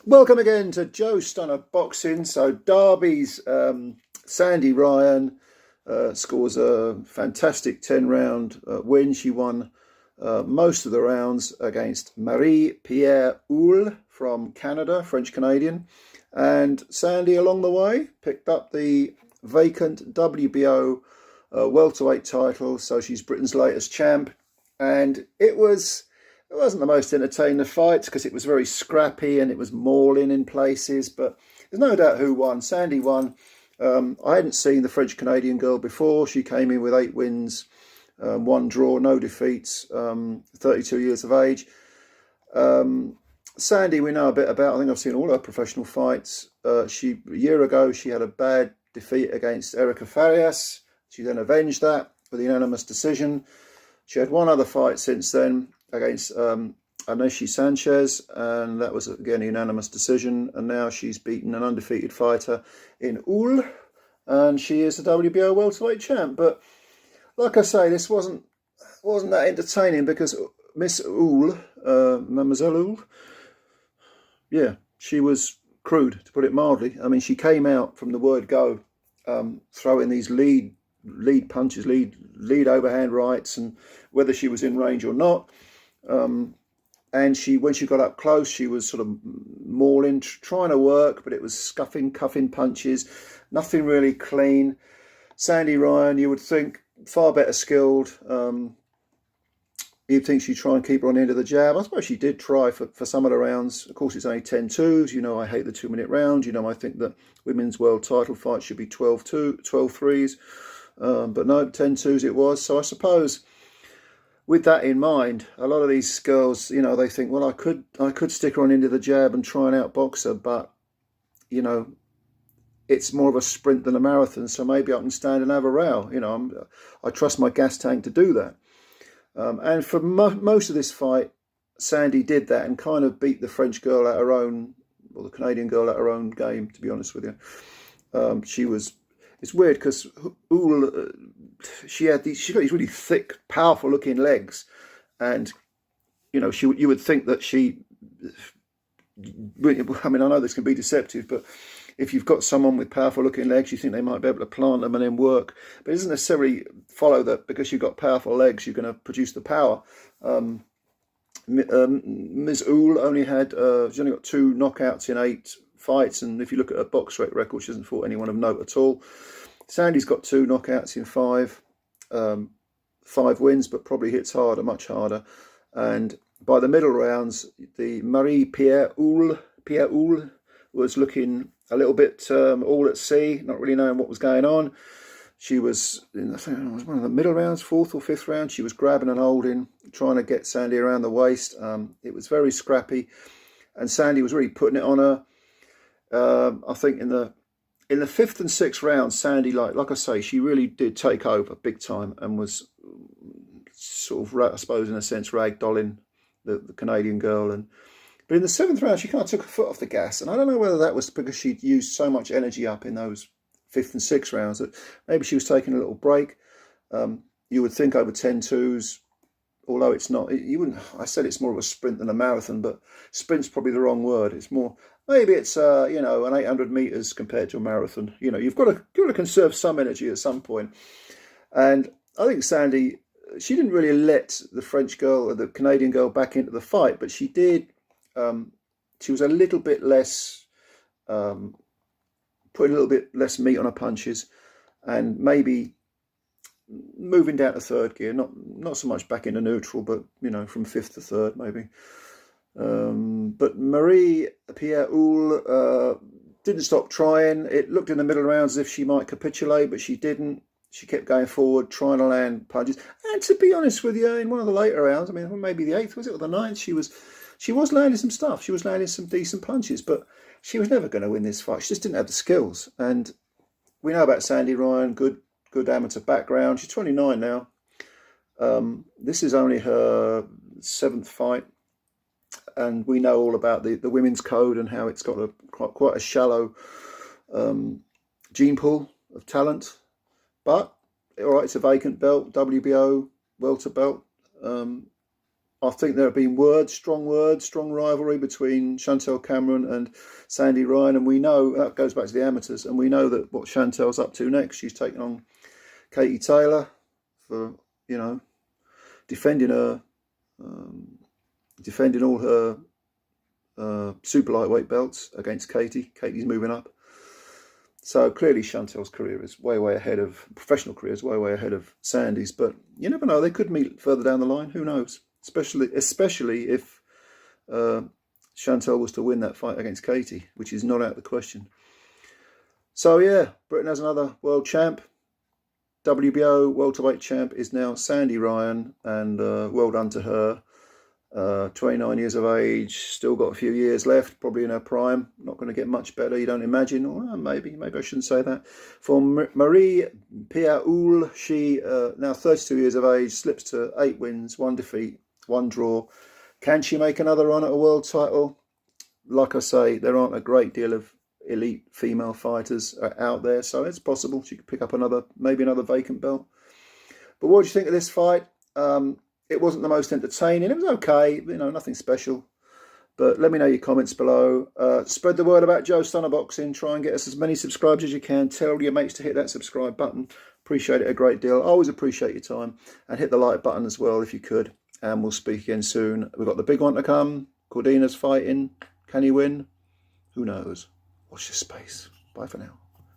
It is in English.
Welcome again to Joe Stunner Boxing. So Derby's Sandy Ryan scores a fantastic 10-round win. She won most of the rounds against Marie Pier Houle from Canada, French-Canadian. And Sandy, along the way, picked up the vacant WBO welterweight title. So she's Britain's latest champ. And it wasn't the most entertaining of fights because it was very scrappy and it was mauling in places, but there's no doubt who won. Sandy won. I hadn't seen the French-Canadian girl before. She came in with 8 wins, 1 draw, no defeats, 32 years of age. Sandy, we know a bit about. I think I've seen all her professional fights. A year ago, she had a bad defeat against Erica Farias. She then avenged that with a unanimous decision. She had one other fight since then against Aneshi Sanchez, and that was again a unanimous decision. And now she's beaten an undefeated fighter in Houle, and she is the WBO welterweight champ. But like I say, this wasn't that entertaining because Miss Houle, Mademoiselle Houle, yeah, she was crude, to put it mildly. I mean, she came out from the word go, throwing these lead punches, lead overhand rights, and whether she was in range or not. And when she got up close, she was sort of mauling, trying to work, but it was scuffing, cuffing punches, nothing really clean. Sandy Ryan, you would think, far better skilled. You'd think she'd try and keep her on the end of the jab. I suppose she did try for some of the rounds. Of course, it's only 10-2s. You know, I hate the 2-minute round. You know, I think that women's world title fights should be 12-3s. But no, 10-2s it was. So I suppose with that in mind, a lot of these girls, you know, they think, well, I could stick her on into the jab and try and outbox her, but, you know, it's more of a sprint than a marathon, so maybe I can stand and have a row. You know, I trust my gas tank to do that. And for most of this fight, Sandy did that and kind of beat the French girl at her own, or the Canadian girl at her own game, to be honest with you. It's weird because Houle, she got these really thick, powerful looking legs, and you know, you would think that I mean, I know this can be deceptive, but if you've got someone with powerful looking legs, you think they might be able to plant them and then work. But it doesn't necessarily follow that because you've got powerful legs, you're going to produce the power. Ms. Houle she's only got 2 knockouts in 8 fights, and if you look at her box rate record, she hasn't fought anyone of note at all. Sandy's got 2 knockouts in 5, 5 wins, but probably hits harder, much harder. And by the middle rounds, the Marie Pier Houle was looking a little bit all at sea, not really knowing what was going on. She was I think it was one of the middle rounds, 4th or 5th round. She was grabbing and holding, trying to get Sandy around the waist. It was very scrappy, and Sandy was really putting it on her. I think in the 5th and 6th round, Sandy, like I say, she really did take over big time and was sort of, I suppose, in a sense, ragdolling the Canadian girl. But in the 7th round, she kind of took her foot off the gas, and I don't know whether that was because she'd used so much energy up in those 5th and 6th rounds that maybe she was taking a little break. You would think over 10-2s, although it's not. I said it's more of a sprint than a marathon, but sprint's probably the wrong word. It's more. Maybe it's you know, an 800 meters compared to a marathon. You know, you've got to conserve some energy at some point. And I think Sandy, she didn't really let the French girl or the Canadian girl back into the fight, but she did. She was a little bit less, putting a little bit less meat on her punches, and maybe moving down to 3rd gear. Not so much back into neutral, but you know, from 5th to 3rd maybe. But Marie Pier Houle didn't stop trying. It looked in the middle rounds as if she might capitulate, but she didn't. She kept going forward, trying to land punches. And to be honest with you, in one of the later rounds, I mean, maybe the 8th, was it, or the 9th, she was landing some stuff. She was landing some decent punches, but she was never going to win this fight. She just didn't have the skills. And we know about Sandy Ryan, good amateur background. She's 29 now. This is only her 7th fight. And we know all about the women's code and how it's got quite a shallow gene pool of talent. But, all right, it's a vacant belt, WBO, welter belt. I think there have been strong rivalry between Chantel Cameron and Sandy Ryan, and we know that goes back to the amateurs, and we know that what Chantel's up to next. She's taking on Katie Taylor for, you know, defending all her super lightweight belts against Katie. Katie's moving up. So clearly Chantel's career is way ahead of, professional career is way ahead of Sandy's, but you never know, they could meet further down the line, who knows? Especially if Chantel was to win that fight against Katie, which is not out of the question. So yeah, Britain has another world champ. WBO welterweight champ is now Sandy Ryan, and well done to her. 29 years of age, still got a few years left, probably in her prime. Not going to get much better, you don't imagine. Or maybe I shouldn't say that. For Marie Pier Houle, she now 32 years of age, slips to 8 wins, 1 defeat, 1 draw. Can she make another run at a world title? Like I say, there aren't a great deal of elite female fighters out there, so it's possible she could pick up maybe another vacant belt. But what do you think of this fight? It wasn't the most entertaining. It was okay, you know, nothing special. But let me know your comments below. Spread the word about Joe Stunner Boxing. Try and get us as many subscribers as you can. Tell all your mates to hit that subscribe button. Appreciate it a great deal. I always appreciate your time. And hit the like button as well if you could. And we'll speak again soon. We've got the big one to come. Cordina's fighting. Can he win? Who knows? Watch this space. Bye for now.